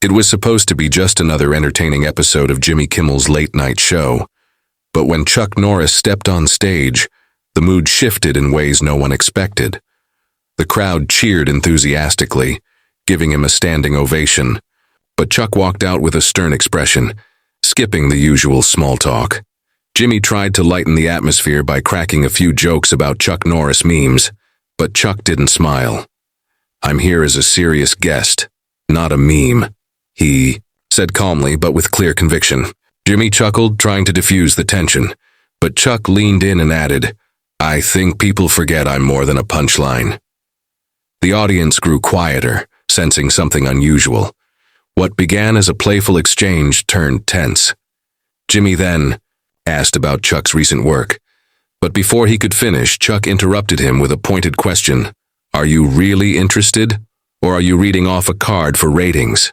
It was supposed to be just another entertaining episode of Jimmy Kimmel's late-night show, but when Chuck Norris stepped on stage, the mood shifted in ways no one expected. The crowd cheered enthusiastically, giving him a standing ovation, but Chuck walked out with a stern expression, skipping the usual small talk. Jimmy tried to lighten the atmosphere by cracking a few jokes about Chuck Norris memes, but Chuck didn't smile. "I'm here as a serious guest, not a meme," he said calmly but with clear conviction. Jimmy chuckled, trying to diffuse the tension, but Chuck leaned in and added, "I think people forget I'm more than a punchline." The audience grew quieter, sensing something unusual. What began as a playful exchange turned tense. Jimmy then asked about Chuck's recent work, but before he could finish, Chuck interrupted him with a pointed question. "Are you really interested, or are you reading off a card for ratings?"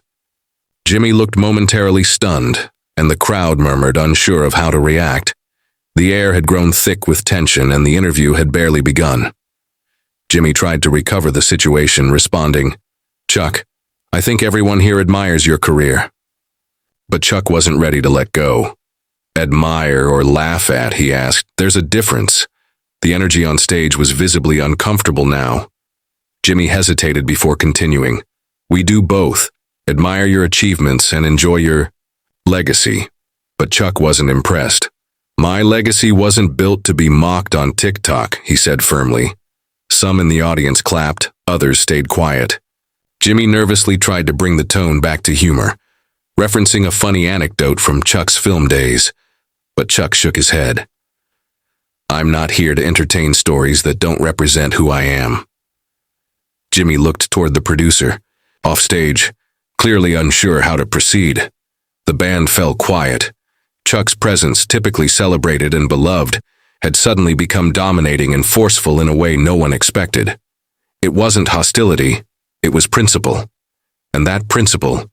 Jimmy looked momentarily stunned, and the crowd murmured, unsure of how to react. The air had grown thick with tension, and the interview had barely begun. Jimmy tried to recover the situation, responding, "Chuck, I think everyone here admires your career." But Chuck wasn't ready to let go. "Admire or laugh at?" he asked. "There's a difference." The energy on stage was visibly uncomfortable now. Jimmy hesitated before continuing. "We do both. Admire your achievements and enjoy your legacy." But Chuck wasn't impressed. "My legacy wasn't built to be mocked on TikTok," he said firmly. Some in the audience clapped, others stayed quiet. Jimmy nervously tried to bring the tone back to humor, referencing a funny anecdote from Chuck's film days, but Chuck shook his head. "I'm not here to entertain stories that don't represent who I am." Jimmy looked toward the producer, offstage, clearly unsure how to proceed. The band fell quiet. Chuck's presence, typically celebrated and beloved, had suddenly become dominating and forceful in a way no one expected. It wasn't hostility, it was principle. And that principle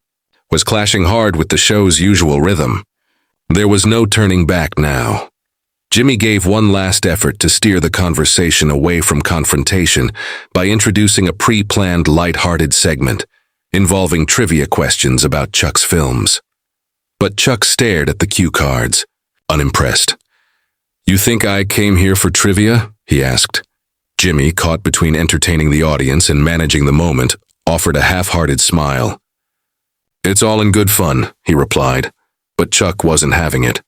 was clashing hard with the show's usual rhythm. There was no turning back now. Jimmy gave one last effort to steer the conversation away from confrontation by introducing a pre-planned light-hearted segment involving trivia questions about Chuck's films. But Chuck stared at the cue cards, unimpressed. "You think I came here for trivia?" he asked. Jimmy, caught between entertaining the audience and managing the moment, offered a half-hearted smile. "It's all in good fun," he replied, but Chuck wasn't having it.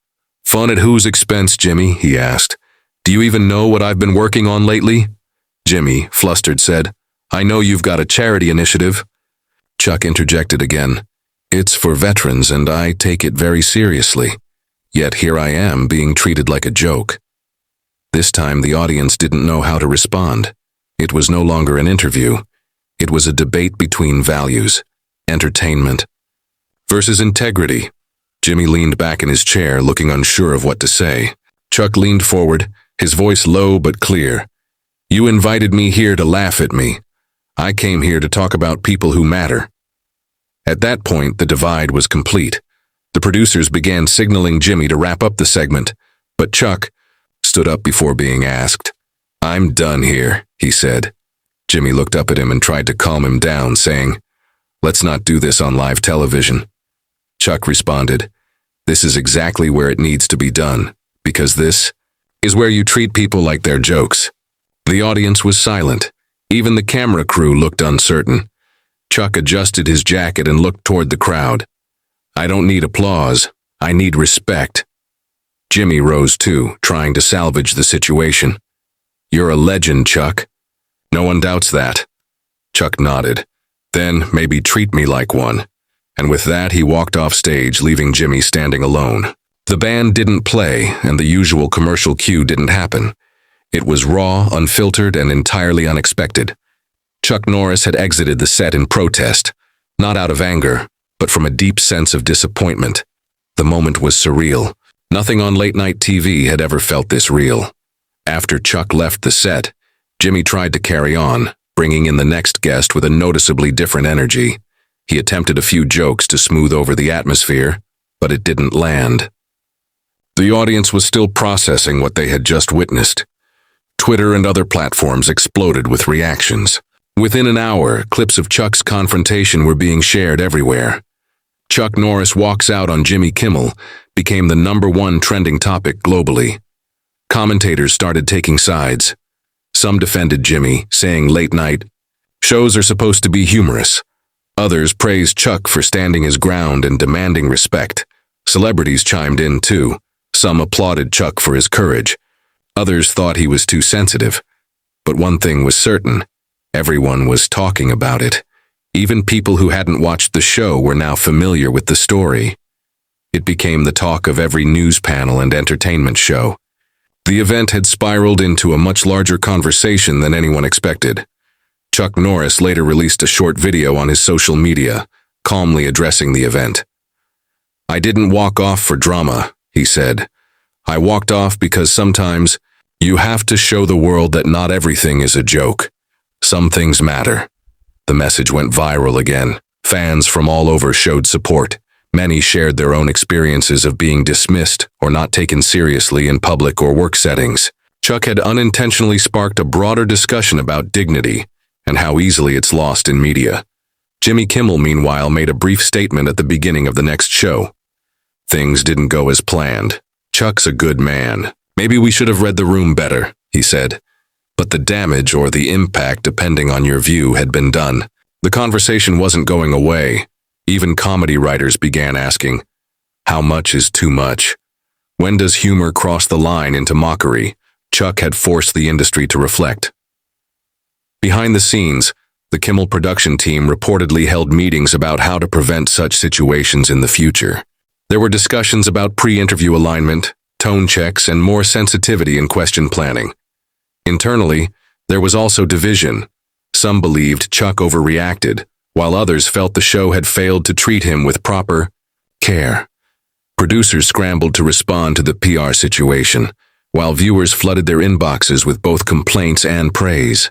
"Fun at whose expense, Jimmy?" he asked. "Do you even know what I've been working on lately?" Jimmy, flustered, said, "I know you've got a charity initiative." Chuck interjected again. "It's for veterans, and I take it very seriously. Yet here I am, being treated like a joke." This time the audience didn't know how to respond. It was no longer an interview. It was a debate between values, entertainment versus integrity. Jimmy leaned back in his chair, looking unsure of what to say. Chuck leaned forward, his voice low but clear. "You invited me here to laugh at me. I came here to talk about people who matter." At that point, the divide was complete. The producers began signaling Jimmy to wrap up the segment, but Chuck stood up before being asked. "I'm done here," he said. Jimmy looked up at him and tried to calm him down, saying, "Let's not do this on live television." Chuck responded, "This is exactly where it needs to be done, because this is where you treat people like they're jokes." The audience was silent. Even the camera crew looked uncertain. Chuck adjusted his jacket and looked toward the crowd. "I don't need applause. I need respect." Jimmy rose too, trying to salvage the situation. "You're a legend, Chuck." "No one doubts that." Chuck nodded. "Then maybe treat me like one." And with that, he walked off stage, leaving Jimmy standing alone. The band didn't play, and the usual commercial cue didn't happen. It was raw, unfiltered, and entirely unexpected. Chuck Norris had exited the set in protest, not out of anger, but from a deep sense of disappointment. The moment was surreal. Nothing on late-night TV had ever felt this real. After Chuck left the set, Jimmy tried to carry on, bringing in the next guest with a noticeably different energy. He attempted a few jokes to smooth over the atmosphere, but it didn't land. The audience was still processing what they had just witnessed. Twitter and other platforms exploded with reactions. Within an hour, clips of Chuck's confrontation were being shared everywhere. Chuck Norris walks out on Jimmy Kimmel became the #1 trending topic globally. Commentators started taking sides. Some defended Jimmy, saying late-night shows are supposed to be humorous. Others praised Chuck for standing his ground and demanding respect. Celebrities chimed in too. Some applauded Chuck for his courage. Others thought he was too sensitive. But one thing was certain. Everyone was talking about it. Even people who hadn't watched the show were now familiar with the story. It became the talk of every news panel and entertainment show. The event had spiraled into a much larger conversation than anyone expected. Chuck Norris later released a short video on his social media, calmly addressing the event. "I didn't walk off for drama," he said. "I walked off because sometimes you have to show the world that not everything is a joke. Some things matter." The message went viral again. Fans from all over showed support. Many shared their own experiences of being dismissed or not taken seriously in public or work settings. Chuck had unintentionally sparked a broader discussion about dignity and how easily it's lost in media. Jimmy Kimmel, meanwhile, made a brief statement at the beginning of the next show. "Things didn't go as planned. Chuck's a good man. Maybe we should have read the room better," he said. But the damage or the impact, depending on your view, had been done. The conversation wasn't going away. Even comedy writers began asking, how much is too much? When does humor cross the line into mockery? Chuck had forced the industry to reflect. Behind the scenes, the Kimmel production team reportedly held meetings about how to prevent such situations in the future. There were discussions about pre-interview alignment, tone checks, and more sensitivity in question planning. Internally, there was also division. Some believed Chuck overreacted, while others felt the show had failed to treat him with proper care. Producers scrambled to respond to the PR situation, while viewers flooded their inboxes with both complaints and praise.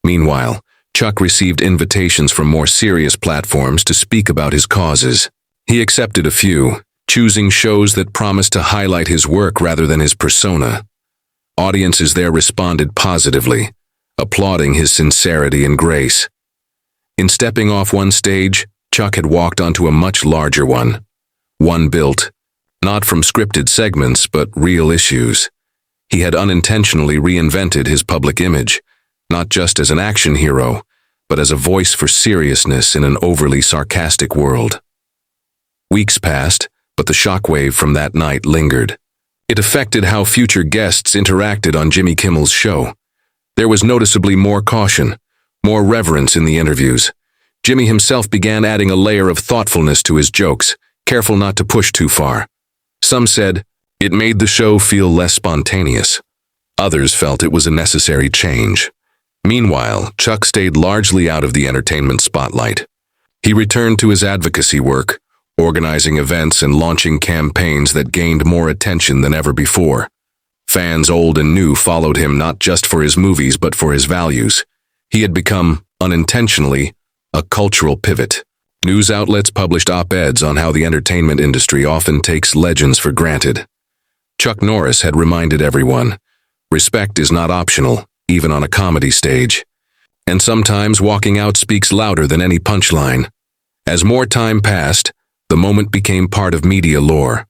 Meanwhile, Chuck received invitations from more serious platforms to speak about his causes. He accepted a few, choosing shows that promised to highlight his work rather than his persona. Audiences there responded positively, applauding his sincerity and grace. In stepping off one stage, Chuck had walked onto a much larger one. One built, not from scripted segments, but real issues. He had unintentionally reinvented his public image, not just as an action hero, but as a voice for seriousness in an overly sarcastic world. Weeks passed, but the shockwave from that night lingered. It affected how future guests interacted on Jimmy Kimmel's show. There was noticeably more caution, more reverence in the interviews. Jimmy himself began adding a layer of thoughtfulness to his jokes, careful not to push too far. Some said it made the show feel less spontaneous. Others felt it was a necessary change. Meanwhile, Chuck stayed largely out of the entertainment spotlight. He returned to his advocacy work, organizing events and launching campaigns that gained more attention than ever before. Fans old and new followed him not just for his movies but for his values. He had become, unintentionally, a cultural pivot. News outlets published op-eds on how the entertainment industry often takes legends for granted. Chuck Norris had reminded everyone, respect is not optional, even on a comedy stage. And sometimes walking out speaks louder than any punchline. As more time passed, the moment became part of media lore.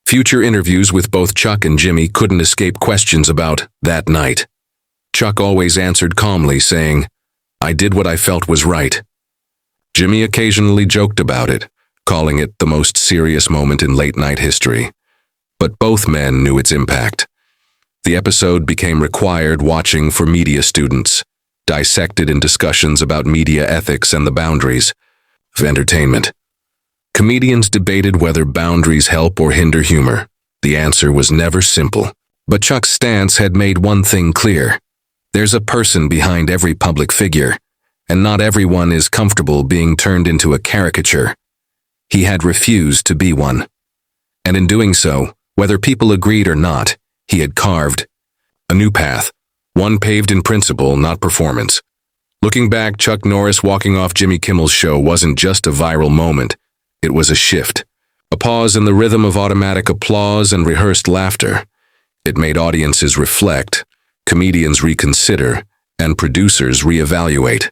Future interviews with both Chuck and Jimmy couldn't escape questions about that night. Chuck always answered calmly, saying, "I did what I felt was right." Jimmy occasionally joked about it, calling it the most serious moment in late-night history. But both men knew its impact. The episode became required watching for media students, dissected in discussions about media ethics and the boundaries of entertainment. Comedians debated whether boundaries help or hinder humor. The answer was never simple. But Chuck's stance had made one thing clear. There's a person behind every public figure, and not everyone is comfortable being turned into a caricature. He had refused to be one. And in doing so, whether people agreed or not, he had carved a new path, one paved in principle, not performance. Looking back, Chuck Norris walking off Jimmy Kimmel's show wasn't just a viral moment. It was a shift, a pause in the rhythm of automatic applause and rehearsed laughter. It made audiences reflect, comedians reconsider, and producers reevaluate.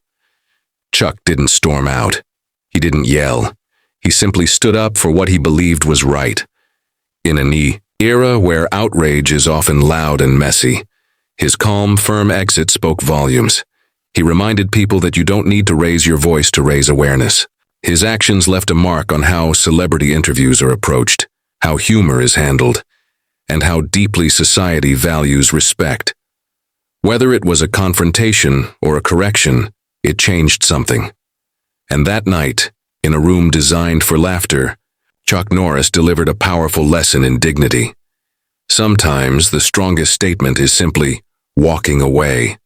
Chuck didn't storm out. He didn't yell. He simply stood up for what he believed was right. In an era where outrage is often loud and messy, his calm, firm exit spoke volumes. He reminded people that you don't need to raise your voice to raise awareness. His actions left a mark on how celebrity interviews are approached, how humor is handled, and how deeply society values respect. Whether it was a confrontation or a correction, it changed something. And that night, in a room designed for laughter, Chuck Norris delivered a powerful lesson in dignity. Sometimes the strongest statement is simply walking away.